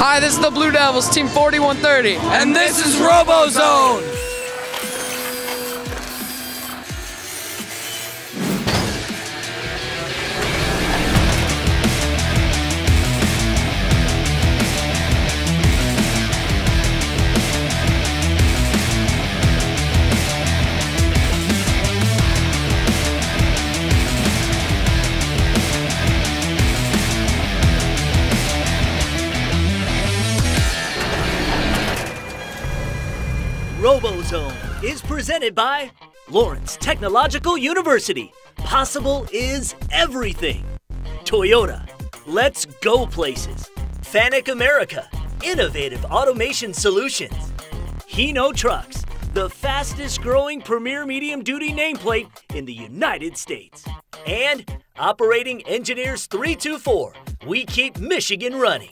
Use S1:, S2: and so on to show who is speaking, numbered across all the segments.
S1: Hi, this is the Blue Devils, Team 4130.
S2: And this is RoboZone.
S3: RoboZone is presented by Lawrence Technological University. Possible is everything. Toyota, let's go places. Fanuc America, innovative automation solutions. Hino Trucks, the fastest growing premier medium duty nameplate in the United States. And Operating Engineers 324, we keep Michigan running.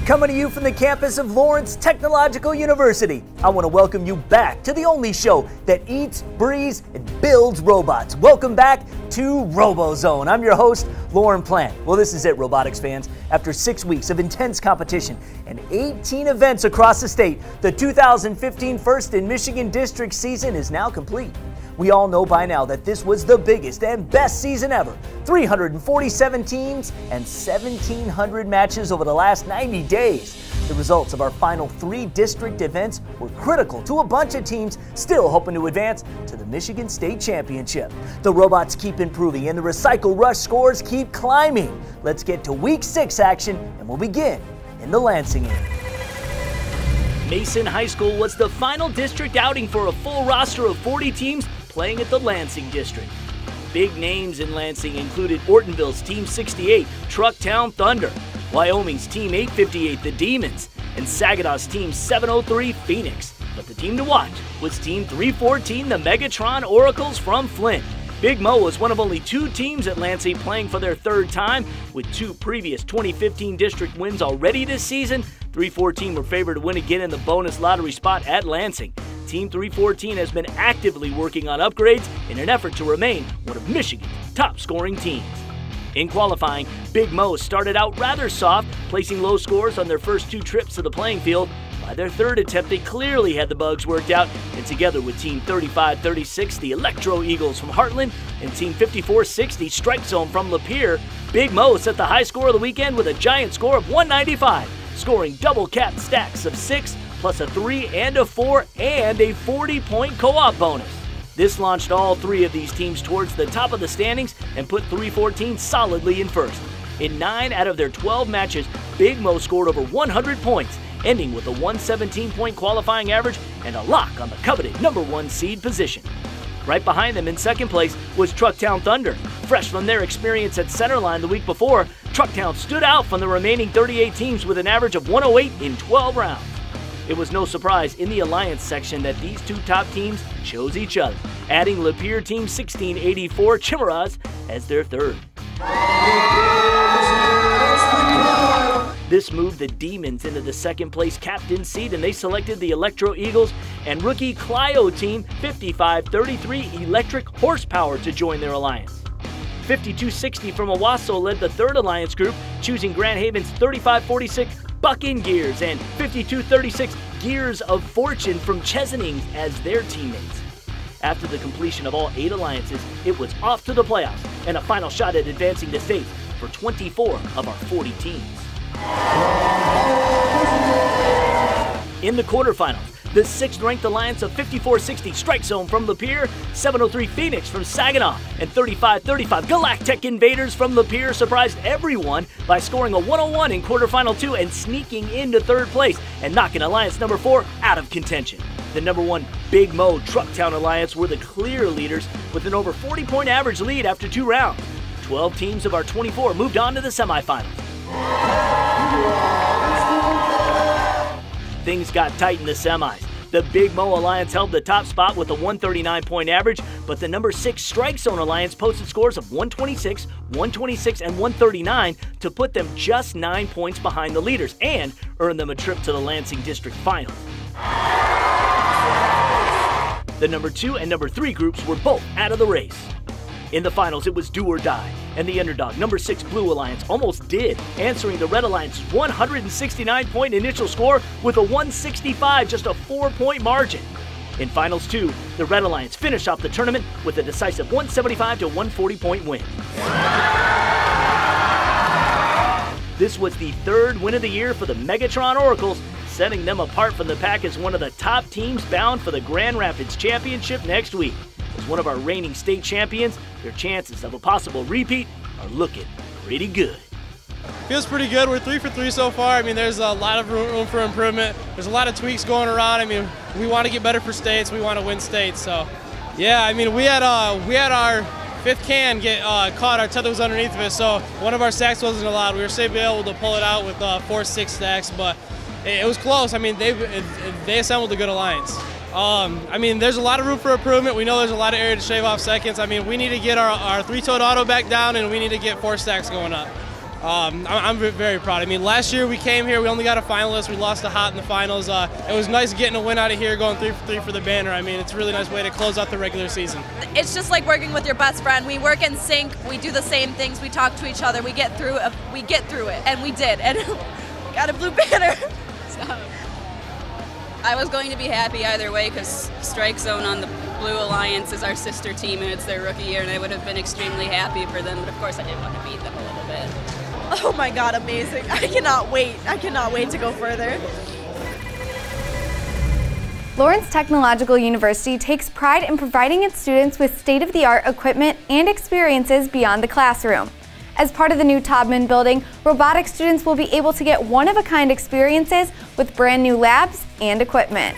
S3: Coming to you from the campus of Lawrence Technological University, I want to welcome you back to the only show that eats, breathes, and builds robots. Welcome back to RoboZone. I'm your host, Lauren Plant. Well, this is it, robotics fans. After 6 weeks of intense competition and 18 events across the state, the 2015 First in Michigan District season is now complete. We all know by now that this was the biggest and best season ever. 347 teams and 1,700 matches over the last 90 days. The results of our final 3 district events were critical to a bunch of teams still hoping to advance to the Michigan State Championship. The robots keep improving and the Recycle Rush scores keep climbing. Let's get to Week 6 action, and we'll begin in the Lansing area. Mason High School was the final district outing for a full roster of 40 teams playing at the Lansing district. Big names in Lansing included Ortonville's Team 68, Trucktown Thunder, Wyoming's Team 858, the Demons, and Sagadaw's Team 703, Phoenix. But the team to watch was Team 314, the Megatron Oracles from Flint. Big Mo was one of only 2 teams at Lansing playing for their 3rd time. With 2 previous 2015 district wins already this season, 314 were favored to win again in the bonus lottery spot at Lansing. Team 314 has been actively working on upgrades in an effort to remain one of Michigan's top-scoring teams. In qualifying, Big Mo started out rather soft, placing low scores on their first 2 trips to the playing field. By their 3rd attempt, they clearly had the bugs worked out, and together with Team 3536, the Electro Eagles from Heartland, and Team 5460, Strike Zone from Lapeer, Big Mo set the high score of the weekend with a giant score of 195, scoring double cap stacks of 6, plus a 3 and a 4 and a 40-point co-op bonus. This launched all 3 of these teams towards the top of the standings and put 314 solidly in first. In 9 out of their 12 matches, Big Mo scored over 100 points, ending with a 117-point qualifying average and a lock on the coveted #1 seed position. Right behind them in 2nd place was Trucktown Thunder. Fresh from their experience at Centerline the week before, Trucktown stood out from the remaining 38 teams with an average of 108 in 12 rounds. It was no surprise in the Alliance section that these 2 top teams chose each other, adding Lapeer Team 1684 Chimaras as their 3rd. This moved the Demons into the 2nd place captain seat, and they selected the Electro Eagles and rookie Clio Team 5533 Electric Horsepower to join their alliance. 5260 from Owasso led the 3rd alliance group, choosing Grand Haven's 3546 Buckin Gears and 5236 Gears of Fortune from Chesaning as their teammates. After the completion of all 8 alliances, it was off to the playoffs and a final shot at advancing to state for 24 of our 40 teams. In the quarterfinals, the 6th-ranked alliance of 5460 Strike Zone from Lapeer, 703 Phoenix from Saginaw, and 3535 Galactic Invaders from Lapeer surprised everyone by scoring a 101 in quarterfinal 2 and sneaking into 3rd place and knocking alliance number 4 out of contention. The #1 Big Mo Trucktown Alliance were the clear leaders with an over 40-point average lead after 2 rounds. 12 teams of our 24 moved on to the semifinals. Things got tight in the semis. The Big Mo Alliance held the top spot with a 139-point average, but the #6 Strike Zone Alliance posted scores of 126, 126, and 139 to put them just 9 points behind the leaders and earn them a trip to the Lansing District Finals. The #2 and #3 groups were both out of the race. In the finals, it was do or die, and the underdog, number 6 Blue Alliance, almost did, answering the Red Alliance's 169-point initial score with a 165, just a 4-point margin. In Finals 2, the Red Alliance finished off the tournament with a decisive 175 to 140-point win. This was the 3rd win of the year for the Megatron Oracles, setting them apart from the pack as one of the top teams bound for the Grand Rapids Championship next week. As one of our reigning state champions, their chances of a possible repeat are looking pretty good.
S4: Feels pretty good. We're 3 for 3 so far. I mean, there's a lot of room for improvement. There's a lot of tweaks going around. I mean, we want to get better for states. We want to win states. So, yeah, I mean, we had our 5th can get caught. Our tether was underneath of it, so one of our stacks wasn't allowed. We were able to pull it out with 4-6 stacks, but it was close. I mean, they assembled a good alliance. I mean, there's a lot of room for improvement. We know there's a lot of area to shave off seconds. I mean, we need to get our 3-toed auto back down, and we need to get 4 stacks going up. I'm very proud. I mean, last year we came here, we only got a finalist. We lost to Hot in the finals. It was nice getting a win out of here, going 3 for 3 for the banner. I mean, it's a really nice way to close out the regular season.
S5: It's just like working with your best friend. We work in sync. We do the same things. We talk to each other. We get through it, and we did, and got a blue banner. So.
S6: I was going to be happy either way because Strike Zone on the Blue Alliance is our sister team and it's their rookie year, and I would have been extremely happy for them, but of course I did want to beat them a little bit.
S5: Oh my God, amazing. I cannot wait. I cannot wait to go further.
S7: Lawrence Technological University takes pride in providing its students with state-of-the-art equipment and experiences beyond the classroom. As part of the new Taubman building, robotics students will be able to get one-of-a-kind experiences with brand new labs and equipment.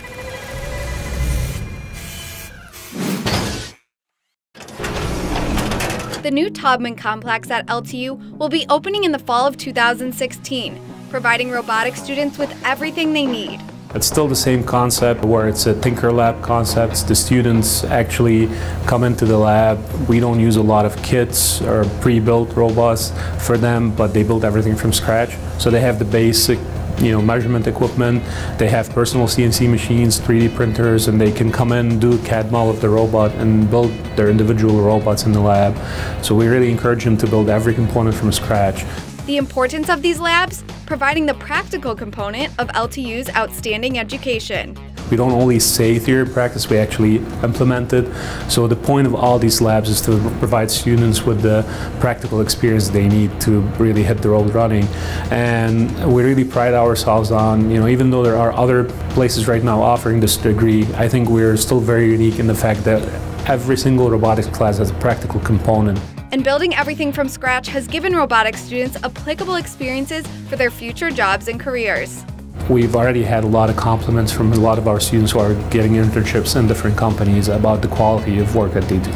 S7: The new Taubman complex at LTU will be opening in the fall of 2016, providing robotics students with everything they need.
S8: It's still the same concept where it's a Tinker Lab concept. The students actually come into the lab. We don't use a lot of kits or pre-built robots for them, but they build everything from scratch. So they have the basic measurement equipment. They have personal CNC machines, 3D printers, and they can come in, do a CAD model of the robot and build their individual robots in the lab. So we really encourage them to build every component from scratch.
S7: The importance of these labs? Providing the practical component of LTU's outstanding education.
S8: We don't only say theory practice, we actually implement it. So the point of all these labs is to provide students with the practical experience they need to really hit the road running. And we really pride ourselves on, even though there are other places right now offering this degree, I think we're still very unique in the fact that every single robotics class has a practical component.
S7: And building everything from scratch has given robotics students applicable experiences for their future jobs and careers.
S8: We've already had a lot of compliments from a lot of our students who are getting internships in different companies about the quality of work that they do.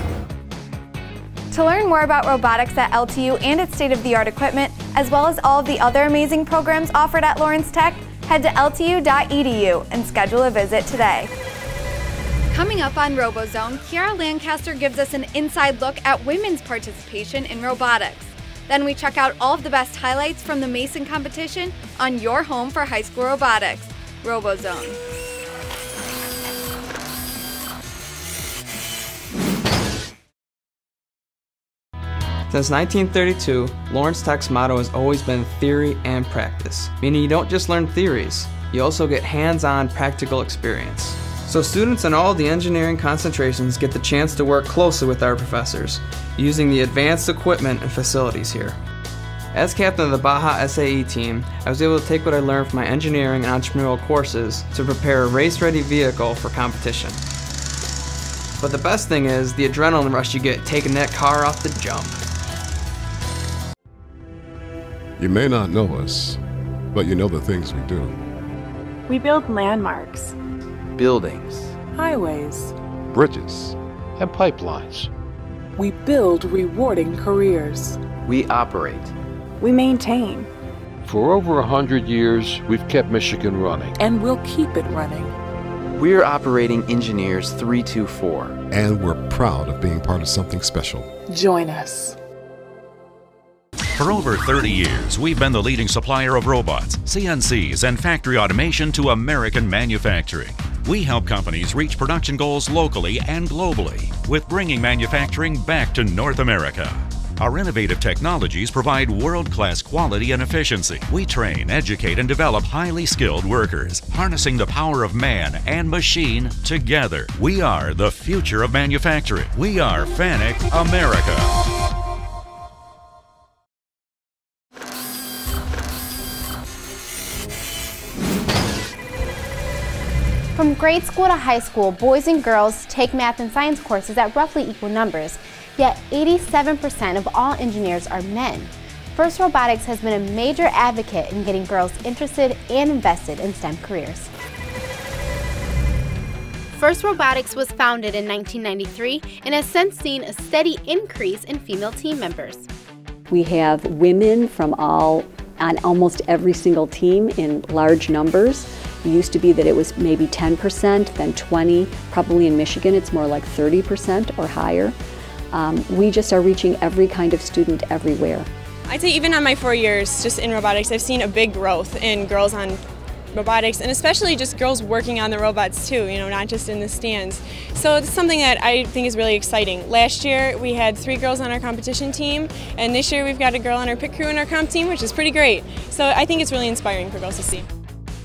S7: To learn more about robotics at LTU and its state-of-the-art equipment, as well as all of the other amazing programs offered at Lawrence Tech, head to ltu.edu and schedule a visit today. Coming up on RoboZone, Kiara Lancaster gives us an inside look at women's participation in robotics. Then we check out all of the best highlights from the Mason competition on your home for high school robotics, RoboZone.
S9: Since 1932, Lawrence Tech's motto has always been theory and practice, meaning you don't just learn theories, you also get hands-on practical experience. So students in all the engineering concentrations get the chance to work closely with our professors, using the advanced equipment and facilities here. As captain of the Baja SAE team, I was able to take what I learned from my engineering and entrepreneurial courses to prepare a race-ready vehicle for competition. But the best thing is the adrenaline rush you get taking that car off the jump.
S10: You may not know us, but you know the things we do.
S11: We build landmarks,
S12: buildings,
S11: highways,
S10: bridges,
S12: and pipelines.
S11: We build rewarding careers.
S12: We operate.
S11: We maintain.
S12: For over 100 years, we've kept Michigan running.
S11: And we'll keep it running.
S12: We're Operating Engineers 324.
S10: And we're proud of being part of something special.
S11: Join us.
S13: For over 30 years, we've been the leading supplier of robots, CNCs, and factory automation to American manufacturing. We help companies reach production goals locally and globally with bringing manufacturing back to North America. Our innovative technologies provide world-class quality and efficiency. We train, educate, and develop highly skilled workers, harnessing the power of man and machine together. We are the future of manufacturing. We are FANUC America.
S14: From grade school to high school, boys and girls take math and science courses at roughly equal numbers, yet 87% of all engineers are men. FIRST Robotics has been a major advocate in getting girls interested and invested in STEM careers. FIRST Robotics was founded in 1993 and has since seen a steady increase in female team members.
S15: We have women from on almost every single team in large numbers. It used to be that it was maybe 10%, then 20%. Probably in Michigan it's more like 30% or higher. We just are reaching every kind of student everywhere.
S16: I'd say even on my 4 years just in robotics, I've seen a big growth in girls on robotics, and especially just girls working on the robots too, not just in the stands. So it's something that I think is really exciting. Last year we had 3 girls on our competition team, and this year we've got a girl on our pit crew in our comp team, which is pretty great. So I think it's really inspiring for girls to see.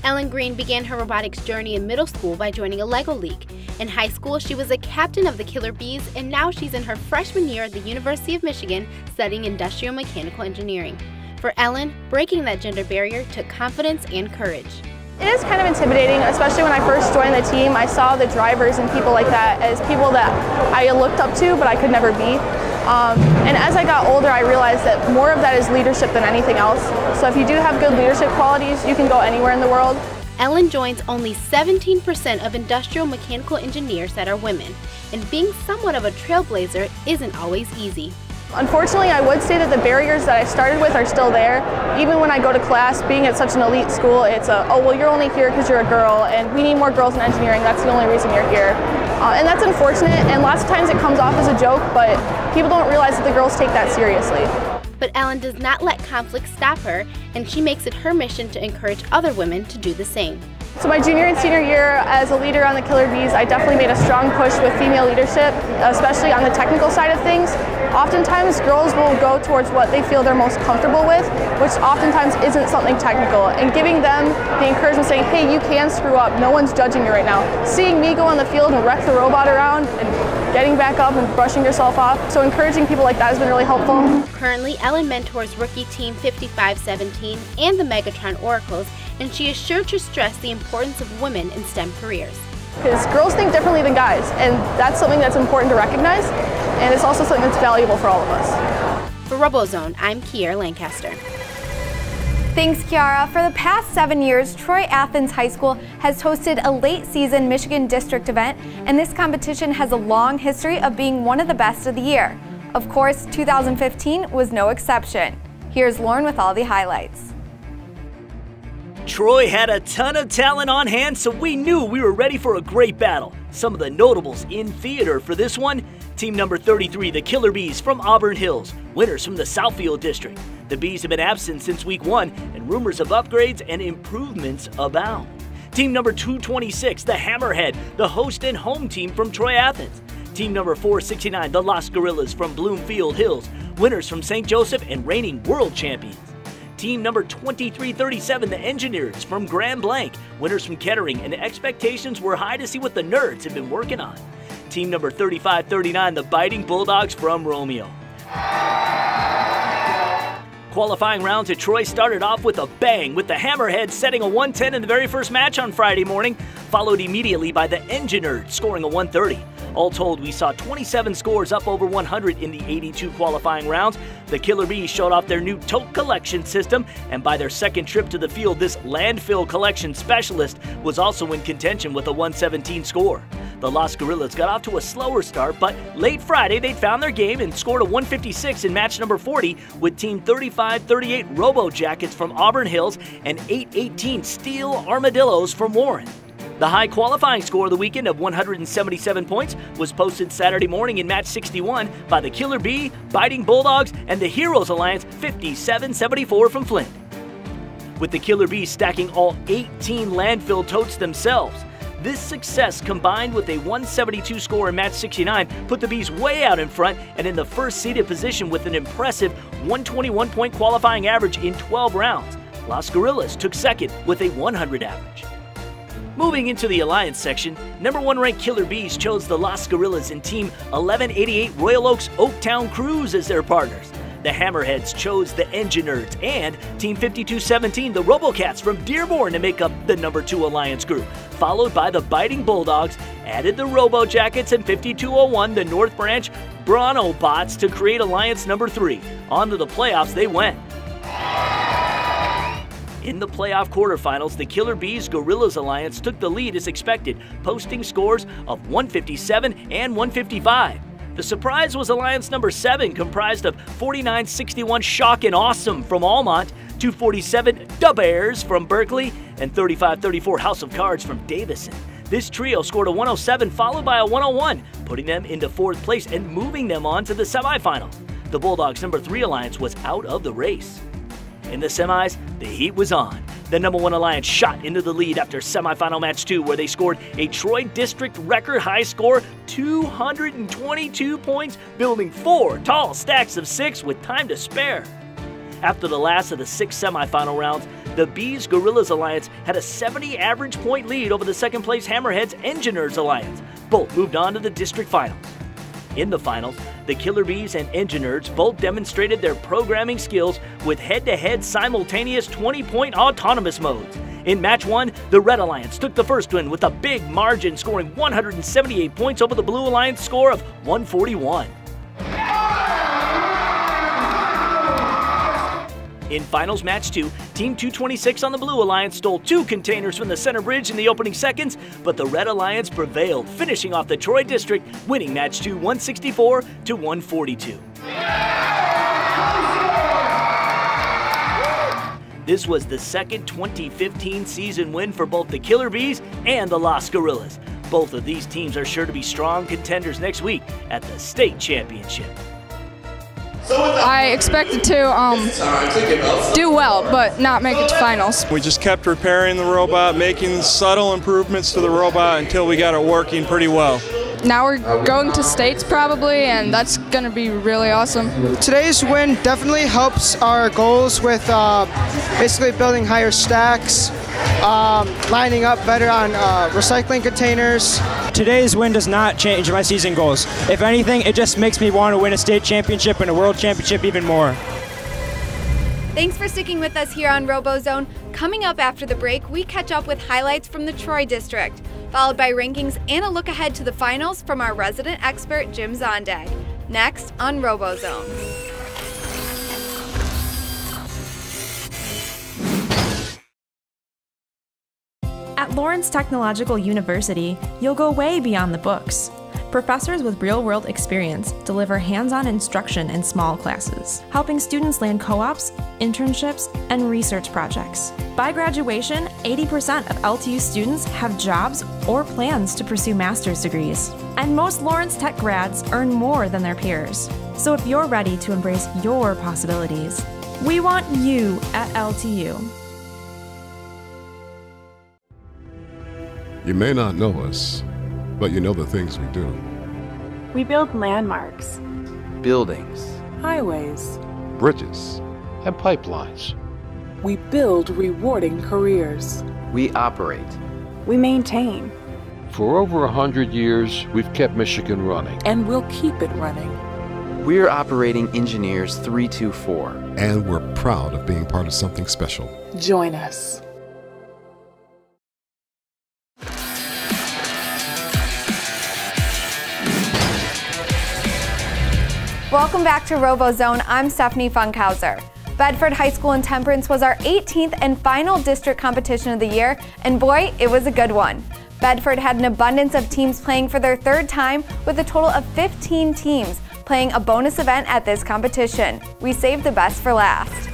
S14: Ellen Green began her robotics journey in middle school by joining a Lego league. In high school, she was a captain of the Killer Bees, and now she's in her freshman year at the University of Michigan studying industrial mechanical engineering. For Ellen, breaking that gender barrier took confidence and courage.
S17: It is kind of intimidating, especially when I first joined the team. I saw the drivers and people like that as people that I looked up to, but I could never be. And as I got older, I realized that more of that is leadership than anything else. So if you do have good leadership qualities, you can go anywhere in the world.
S14: Ellen joins only 17% of industrial mechanical engineers that are women, and being somewhat of a trailblazer isn't always easy.
S17: Unfortunately, I would say that the barriers that I started with are still there. Even when I go to class, being at such an elite school, it's oh, well, you're only here because you're a girl, and we need more girls in engineering. That's the only reason you're here. And that's unfortunate, and lots of times it comes off as a joke, but people don't realize that the girls take that seriously.
S14: But Ellen does not let conflict stop her, and she makes it her mission to encourage other women to do the same.
S17: So my junior and senior year as a leader on the Killer Bees, I definitely made a strong push with female leadership, especially on the technical side of things. Oftentimes girls will go towards what they feel they're most comfortable with, which oftentimes isn't something technical. And giving them the encouragement saying, hey, you can screw up, no one's judging you right now. Seeing me go on the field and wreck the robot around and getting back up and brushing yourself off. So encouraging people like that has been really helpful.
S14: Currently, Ellen mentors rookie team 5517 and the Megatron Oracles, and she is sure to stress the importance of women in STEM careers.
S17: Because girls think differently than guys, and that's something that's important to recognize, and it's also something that's valuable for all of us.
S14: For RoboZone, I'm Kiara Lancaster.
S7: Thanks, Kiara. For the past 7 years, Troy Athens High School has hosted a late-season Michigan District event, and this competition has a long history of being one of the best of the year. Of course, 2015 was no exception. Here's Lauren with all the highlights.
S3: Troy had a ton of talent on hand, so we knew we were ready for a great battle. Some of the notables in theater for this one: team number 33, the Killer Bees from Auburn Hills, winners from the Southfield District. The Bees have been absent since week 1, and rumors of upgrades and improvements abound. Team number 226, the Hammerhead, the host and home team from Troy Athens. Team number 469, the Las Gorillas from Bloomfield Hills, winners from St. Joseph and reigning world champions. Team number 2337, the Engineers from Grand Blanc, winners from Kettering, and expectations were high to see what the Nerds have been working on. Team number 3539, the Biting Bulldogs from Romeo. Qualifying rounds at Troy started off with a bang, with the Hammerhead setting a 110 in the very first match on Friday morning, followed immediately by the Engineers scoring a 130. All told, we saw 27 scores up over 100 in the 82 qualifying rounds. The Killer Bees showed off their new tote collection system, and by their second trip to the field, this landfill collection specialist was also in contention with a 117 score. The Las Gorillas got off to a slower start, but late Friday they found their game and scored a 156 in match number 40 with Team 3538 Robo Jackets from Auburn Hills and 818 Steel Armadillos from Warren. The high qualifying score of the weekend of 177 points was posted Saturday morning in match 61 by the Killer Bee, Biting Bulldogs, and the Heroes Alliance 5774 from Flint. With the Killer Bees stacking all 18 landfill totes themselves, This success, combined with a 172 score in match 69, put the Bees way out in front and in the first seeded position with an impressive 121-point qualifying average in 12 rounds. Las Gorillas took second with a 100 average. Moving into the Alliance section, number 1 ranked Killer Bees chose the Las Gorillas and Team 1188 Royal Oaks Oaktown Crews as their partners. The Hammerheads chose the Engine Nerds and Team 5217 the RoboCats from Dearborn to make up the number 2 Alliance group, followed by the Biting Bulldogs, added the Robo Jackets and 5201 the North Branch Brawnobots to create Alliance number 3. On to the playoffs they went. In the playoff quarterfinals, the Killer Bees Gorillas Alliance took the lead as expected, posting scores of 157 and 155. The surprise was Alliance number 7, comprised of 49-61 Shock and Awesome from Almont, 247 Da Bears from Berkeley, and 35-34 House of Cards from Davison. This trio scored a 107 followed by a 101, putting them into 4th place and moving them on to the semifinals. The Bulldogs number 3 Alliance was out of the race. In the semis, the heat was on. The number 1 Alliance shot into the lead after semifinal match 2, where they scored a Troy District record high score, 222 points, building 4 tall stacks of 6 with time to spare. After the last of the 6 semifinal rounds, the Bees Gorillas Alliance had a 70 average point lead over the 2nd place Hammerheads Engine Nerds Alliance. Both moved on to the district finals. In the finals, the Killer Bees and Engine Nerds both demonstrated their programming skills with head-to-head simultaneous 20-point autonomous modes. In match 1, the Red Alliance took the first win with a big margin, scoring 178 points over the Blue Alliance score of 141. In finals match 2, Team 226 on the Blue Alliance stole 2 containers from the center bridge in the opening seconds, but the Red Alliance prevailed, finishing off the Troy District, winning match 2 164 to 142. This was the second 2015 season win for both the Killer Bees and the Las Gorillas. Both of these teams are sure to be strong contenders next week at the state championship.
S18: I expected to do well, but not make it to finals.
S19: We just kept repairing the robot, making subtle improvements to the robot until we got it working pretty well.
S18: Now we're going to states probably, and that's going to be really awesome.
S20: Today's win definitely helps our goals with basically building higher stacks, lining up better on recycling containers.
S21: Today's win does not change my season goals. If anything, it just makes me want to win a state championship and a world championship even more.
S7: Thanks for sticking with us here on RoboZone. Coming up after the break, we catch up with highlights from the Troy District, followed by rankings and a look ahead to the finals from our resident expert, Jim Zondag. Next on RoboZone.
S22: At Lawrence Technological University, you'll go way beyond the books. Professors with real-world experience deliver hands-on instruction in small classes, helping students land co-ops, internships, and research projects. By graduation, 80% of LTU students have jobs or plans to pursue master's degrees. And most Lawrence Tech grads earn more than their peers. So if you're ready to embrace your possibilities, we want you at LTU.
S10: You may not know us, but you know the things we do.
S11: We build landmarks,
S23: buildings,
S11: highways,
S12: bridges, and pipelines.
S11: We build rewarding careers.
S23: We operate.
S11: We maintain.
S12: For over 100 years, we've kept Michigan running.
S11: And we'll keep it running.
S23: We're Operating Engineers 324.
S10: And we're proud of being part of something special.
S11: Join us.
S7: Welcome back to RoboZone. I'm Stephanie Funkhauser. Bedford High School in Temperance was our 18th and final district competition of the year, and boy, it was a good one. Bedford had an abundance of teams playing for their 3rd time, with a total of 15 teams playing a bonus event at this competition. We saved the best for last.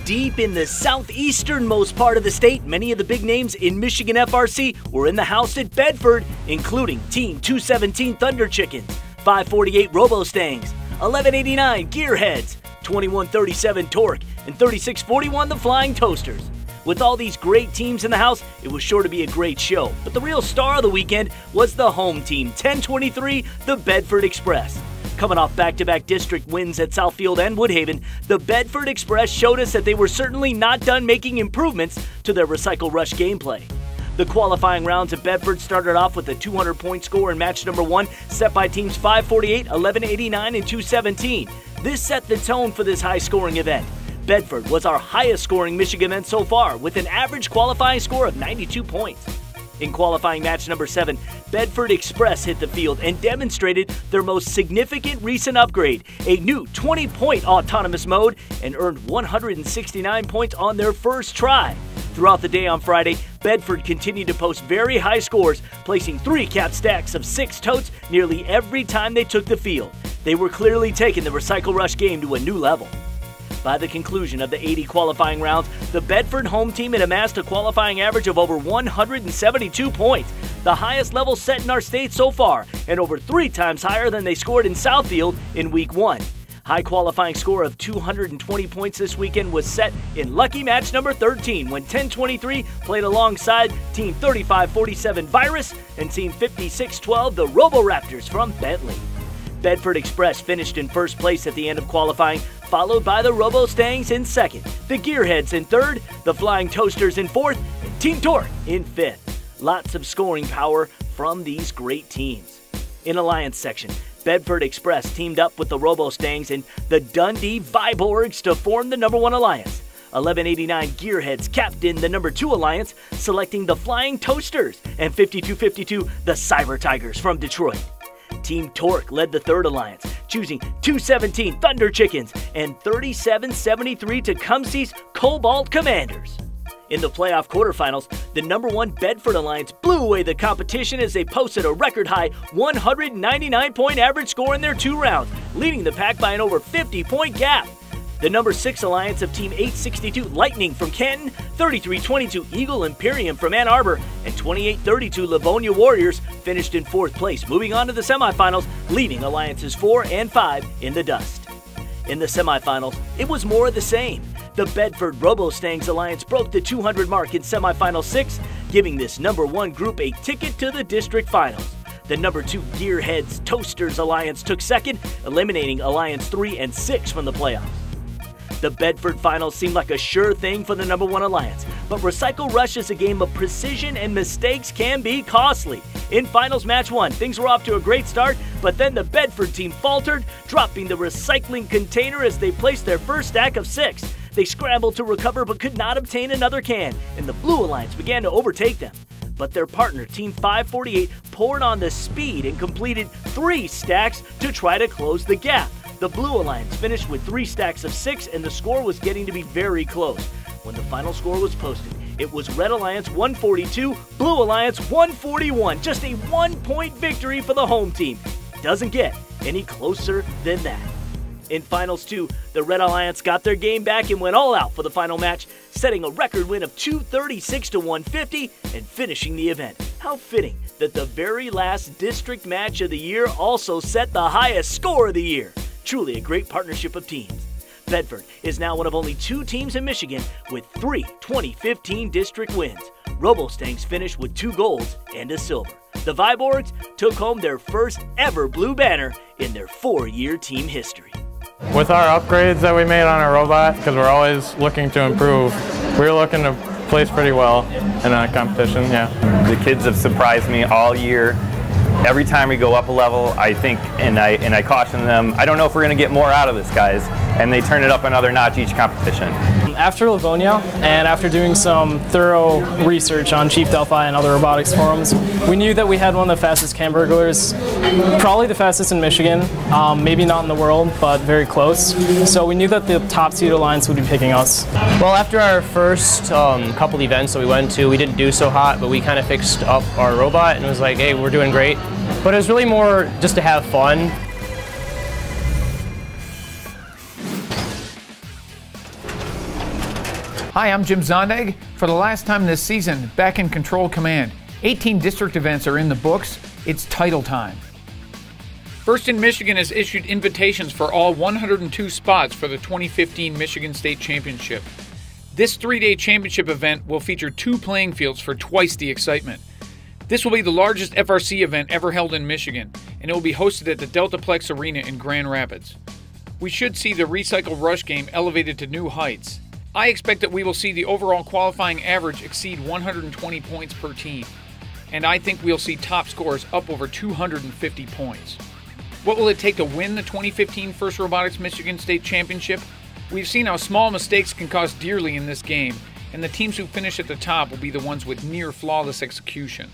S3: Deep in the southeasternmost part of the state, many of the big names in Michigan FRC were in the house at Bedford, including Team 217 Thunder Chickens, 548 RoboStangs, 1189 Gearheads, 2137 Torque, and 3641 the Flying Toasters. With all these great teams in the house, it was sure to be a great show. But the real star of the weekend was the home team, 1023, the Bedford Express. Coming off back-to-back district wins at Southfield and Woodhaven, the Bedford Express showed us that they were certainly not done making improvements to their Recycle Rush gameplay. The qualifying rounds at Bedford started off with a 200-point score in match number 1, set by teams 548, 1189, and 217. This set the tone for this high-scoring event. Bedford was our highest-scoring Michigan event so far, with an average qualifying score of 92 points. In qualifying match number 7, Bedford Express hit the field and demonstrated their most significant recent upgrade, a new 20-point autonomous mode, and earned 169 points on their first try. Throughout the day on Friday, Bedford continued to post very high scores, placing 3 cap stacks of 6 totes nearly every time they took the field. They were clearly taking the Recycle Rush game to a new level. By the conclusion of the 80 qualifying rounds, the Bedford home team had amassed a qualifying average of over 172 points, the highest level set in our state so far, and over 3 times higher than they scored in Southfield in Week 1. High qualifying score of 220 points this weekend was set in lucky match number 13 when 1023 played alongside Team 3547 Virus and Team 5612 the Roboraptors from Bentley. Bedford Express finished in first place at the end of qualifying, followed by the RoboZone in second, the Gearheads in third, the Flying Toasters in fourth, and Team Torque in fifth. Lots of scoring power from these great teams. In Alliance section, Bedford Express teamed up with the RoboZone and the Dundee Viborgs to form the number 1 alliance. 1189 Gearheads capped in the number 2 alliance, selecting the Flying Toasters, and 5252 the Cyber Tigers from Detroit. Team Torque led the 3rd alliance, choosing 217 Thunder Chickens and 3773 Tecumseh's Cobalt Commanders. In the playoff quarterfinals, the number 1 Bedford alliance blew away the competition as they posted a record-high 199-point average score in their 2 rounds, leading the pack by an over 50-point gap. The number 6 alliance of Team 862 Lightning from Canton, 3322 Eagle Imperium from Ann Arbor, and 2832 Livonia Warriors finished in 4th place, moving on to the semifinals, leaving alliances 4 and 5 in the dust. In the semifinals, it was more of the same. The Bedford RoboZone alliance broke the 200 mark in semifinal 6, giving this number 1 group a ticket to the district finals. The number 2 Gearheads Toasters alliance took second, eliminating alliance 3 and 6 from the playoffs. The Bedford finals seemed like a sure thing for the number 1 alliance, but Recycle Rush is a game of precision and mistakes can be costly. In finals match 1, things were off to a great start, but then the Bedford team faltered, dropping the recycling container as they placed their first stack of 6. They scrambled to recover but could not obtain another can, and the Blue Alliance began to overtake them. But their partner, Team 548, poured on the speed and completed 3 stacks to try to close the gap. The Blue Alliance finished with 3 stacks of 6, and the score was getting to be very close. When the final score was posted, it was Red Alliance 142, Blue Alliance 141. Just a 1-point victory for the home team. Doesn't get any closer than that. In Finals 2, the Red Alliance got their game back and went all out for the final match, setting a record win of 236 to 150 and finishing the event. How fitting that the very last district match of the year also set the highest score of the year. Truly a great partnership of teams. Bedford is now one of only 2 teams in Michigan with 3 2015 district wins. RoboZone finished with 2 golds and a silver. The Viborgs took home their first ever blue banner in their 4-year team history.
S1: With our upgrades that we made on our robot, because we're always looking to improve, we're looking to place pretty well in a competition, yeah.
S2: The kids have surprised me all year. Every time we go up a level, I think, and I caution them, I don't know if we're going to get more out of this, guys, and they turn it up another notch each competition.
S4: After Livonia, and after doing some thorough research on Chief Delphi and other robotics forums, we knew that we had one of the fastest can burglars, probably the fastest in Michigan, maybe not in the world, but very close. So we knew that the top seed alliance would be picking us.
S24: Well, after our first couple events that we went to, we didn't do so hot, but we kind of fixed up our robot and it was like, hey, we're doing great. But it was really more just to have fun.
S25: Hi, I'm Jim Zondag. For the last time this season, back in Control Command. 18 district events are in the books. It's title time. First in Michigan has issued invitations for all 102 spots for the 2015 Michigan State Championship. This 3-day championship event will feature 2 playing fields for twice the excitement. This will be the largest FRC event ever held in Michigan, and it will be hosted at the Deltaplex Arena in Grand Rapids. We should see the Recycle Rush game elevated to new heights. I expect that we will see the overall qualifying average exceed 120 points per team, and I think we'll see top scores up over 250 points. What will it take to win the 2015 First Robotics Michigan State Championship? We've seen how small mistakes can cost dearly in this game, and the teams who finish at the top will be the ones with near flawless execution.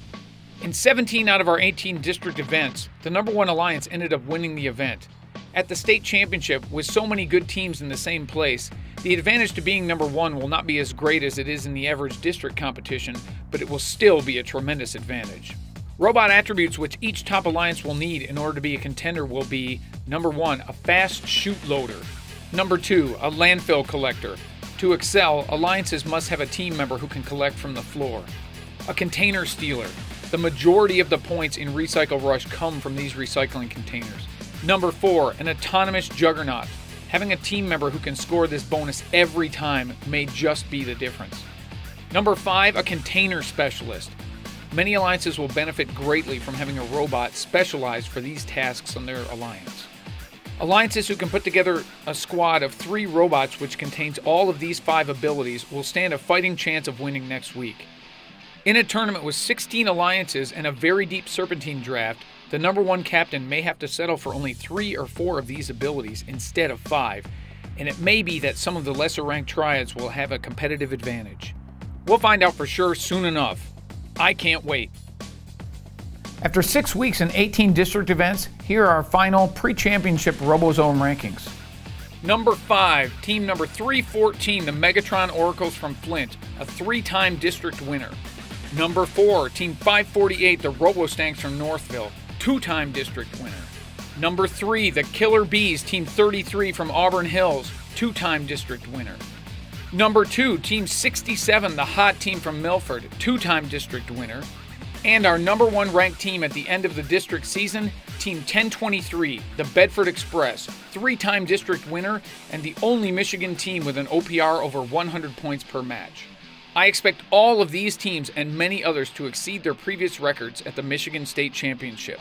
S25: In 17 out of our 18 district events, the number 1 alliance ended up winning the event. At the state championship, with so many good teams in the same place, the advantage to being number 1 will not be as great as it is in the average district competition, but it will still be a tremendous advantage. Robot attributes which each top alliance will need in order to be a contender will be: number 1, a fast chute loader; number 2, a landfill collector. To excel, alliances must have a team member who can collect from the floor; a container stealer. The majority of the points in Recycle Rush come from these recycling containers. Number 4, an autonomous juggernaut. Having a team member who can score this bonus every time may just be the difference. Number 5, a container specialist. Many alliances will benefit greatly from having a robot specialized for these tasks on their alliance. Alliances who can put together a squad of 3 robots which contains all of these 5 abilities will stand a fighting chance of winning next week. In a tournament with 16 alliances and a very deep serpentine draft, the number 1 captain may have to settle for only 3 or 4 of these abilities instead of 5, and it may be that some of the lesser ranked triads will have a competitive advantage. We'll find out for sure soon enough. I can't wait. After 6 weeks and 18 district events, here are our final pre-championship RoboZone rankings. Number 5, team number 314, the Megatron Oracles from Flint, a 3-time district winner. Number 4, team 548, the RoboStanks from Northville, 2-time district winner. Number 3, the Killer Bees, team 33 from Auburn Hills, 2-time district winner. Number 2, team 67, the Hot Team from Milford, 2-time district winner. And our number 1 ranked team at the end of the district season, team 1023, the Bedford Express, 3-time district winner and the only Michigan team with an OPR over 100 points per match. I expect all of these teams and many others to exceed their previous records at the Michigan State Championship.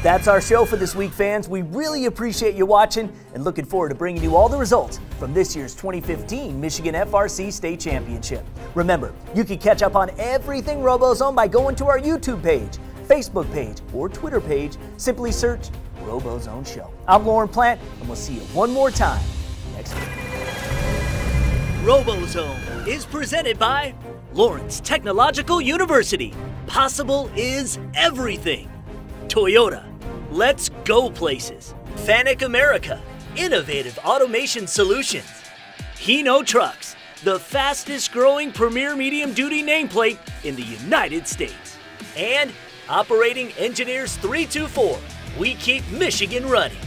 S3: That's our show for this week, fans. We really appreciate you watching and looking forward to bringing you all the results from this year's 2015 Michigan FRC State Championship. Remember, you can catch up on everything RoboZone by going to our YouTube page, Facebook page, or Twitter page. Simply search RoboZone Show. I'm Lauren Plant, and we'll see you one more time next week. RoboZone is presented by Lawrence Technological University. Possible is everything. Toyota, let's go places. Fanuc America, innovative automation solutions. Hino Trucks, the fastest growing premier medium duty nameplate in the United States. And Operating Engineers 324, we keep Michigan running.